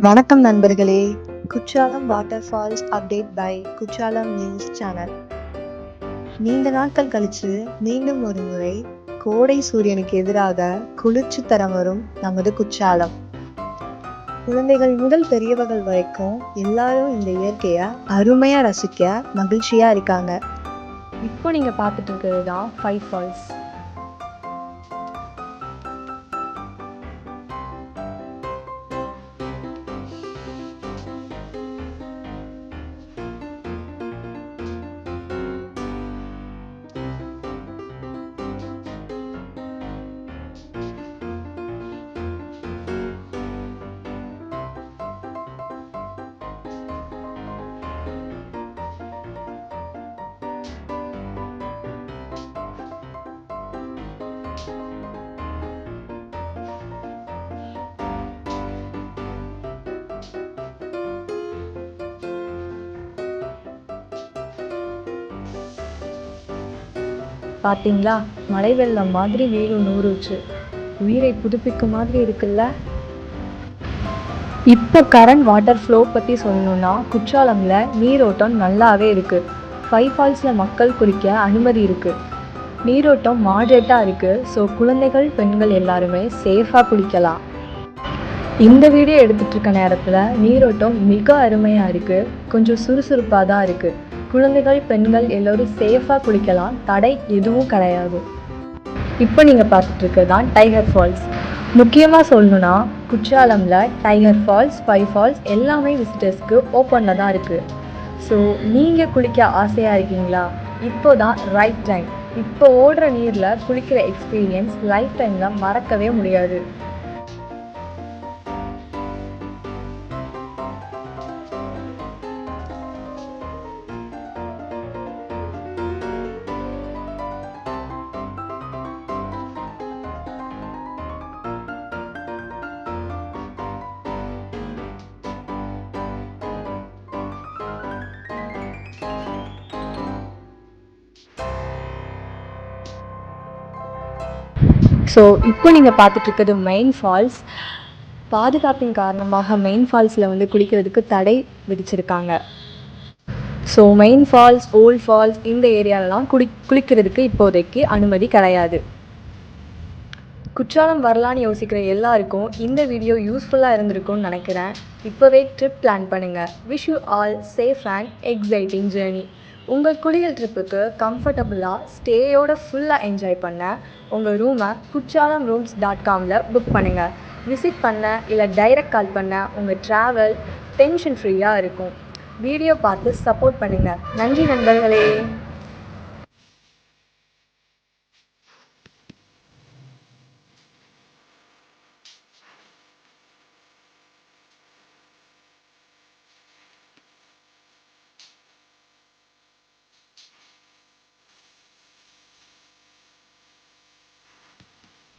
வணக்கம் நண்பர்களே. Courtallam water falls update by Courtallam news channel. நீண்ட நாட்கள் கழிச்சு மீண்டும் ஒரு முறை கோடை சூரியனுக்கு எதிராக குளிர்ச்சி தர வரும் நமது குற்றாலம். குழந்தைகள் முதல் பெரியவர்கள் வரைக்கும் எல்லாரும் இந்த இயற்கைய அருமையா ரசிக்க மகிழ்ச்சியா இருக்காங்க. இப்போ நீங்க பார்த்துட்டு இருக்கிறது தான் 5 ஃபால்ஸ். பார்த்தீங்களா, மழை வெள்ளம் மாதிரி வீடு நூறுச்சு. உயிரை புதுப்பிக்கும் மாதிரி இருக்குல்ல. இப்போ கரண்ட் வாட்டர் ஃப்ளோ பற்றி சொல்லணும்னா குற்றாலம்ல நீரோட்டம் நல்லாவே இருக்குது. 5 ஃபால்ஸில் மக்கள் குளிக்க அனுமதி இருக்குது. நீரோட்டம் மாடரேட்டாக இருக்குது. ஸோ குழந்தைகள் பெண்கள் எல்லாருமே சேஃபாக குளிக்கலாம். இந்த வீடியோ எடுத்துகிட்டு இருக்க நேரத்தில் நீரோட்டம் மிக அருமையாக இருக்குது. கொஞ்சம் சுறுசுறுப்பாக தான் இருக்குது. குழந்தைகள் பெண்கள் எல்லோரும் சேஃபாக குளிக்கலாம். தடை எதுவும் கிடையாது. இப்போ நீங்கள் பார்த்துட்டு இருக்கிறது தான் டைகர் ஃபால்ஸ். முக்கியமாக சொல்லணுன்னா குற்றாலமில் டைகர் ஃபால்ஸ் 5 ஃபால்ஸ் எல்லாமே விசிட்டர்ஸ்க்கு ஓப்பனில் தான் இருக்குது. ஸோ நீங்கள் குளிக்க ஆசையாக இருக்கீங்களா? இப்போ தான் ரைட் டைம். இப்போ ஓடுற நீரில் குளிக்கிற எக்ஸ்பீரியன்ஸ் லைஃப் டைமில் மறக்கவே முடியாது. ஸோ இப்போ நீங்கள் பார்த்துட்ருக்கிறது மெயின் ஃபால்ஸ். பாதுகாப்பின் காரணமாக மெயின் ஃபால்ஸில் குளிக்கிறதுக்கு தடை விதிச்சிருக்காங்க. So main falls, old falls இந்த ஏரியாலலாம் குளிக்கிறதுக்கு இப்போதைக்கு அனுமதி கிடையாது. குற்றாலம் வரலான்னு யோசிக்கிற எல்லாருக்கும் இந்த வீடியோ யூஸ்ஃபுல்லாக இருந்திருக்கும்னு நினைக்கிறேன். இப்போவே ட்ரிப் பிளான் பண்ணுங்கள். Wish you all safe and exciting journey. உங்கள் குளியல் ட்ரிப்புக்கு கம்ஃபர்டபுளாக ஸ்டேயோட ஃபுல்லாக என்ஜாய் பண்ண உங்கள் ரூமை kuchalamrooms.comல புக் பண்ணுங்கள். விசிட் பண்ண இல்லை டைரக்ட் கால் பண்ண உங்கள் ட்ராவல் டென்ஷன் ஃப்ரீயாக இருக்கும். வீடியோ பார்த்து சப்போர்ட் பண்ணுங்கள். நன்றி நண்பர்களே.